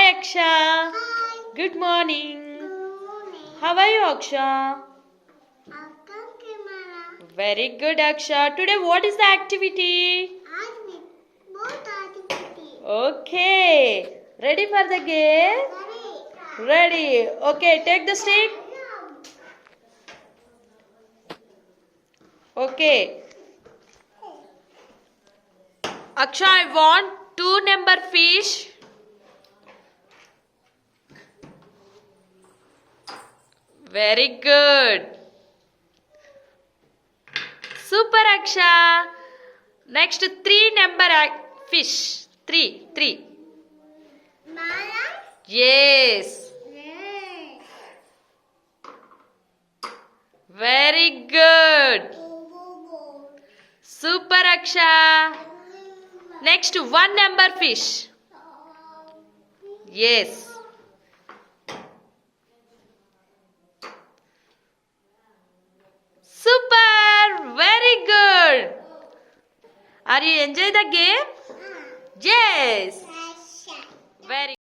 Hi Aksha. Hi. Good morning. Good morning. How are you Aksha? Welcome to Mara. Very good Aksha. Today what is the activity? Art with both activity. Okay. Ready for the game? Ready. Ready. Okay, take the stick. Okay. Aksha, I want 2 number fish. Very good. Super Aksha. Next 3 number fish. Three. Mara. Yes. Yes. Very good. Go. Super Aksha. Next 1 number fish. Yes. Super. Very good. Are you enjoying the game? Yes. Yes. Very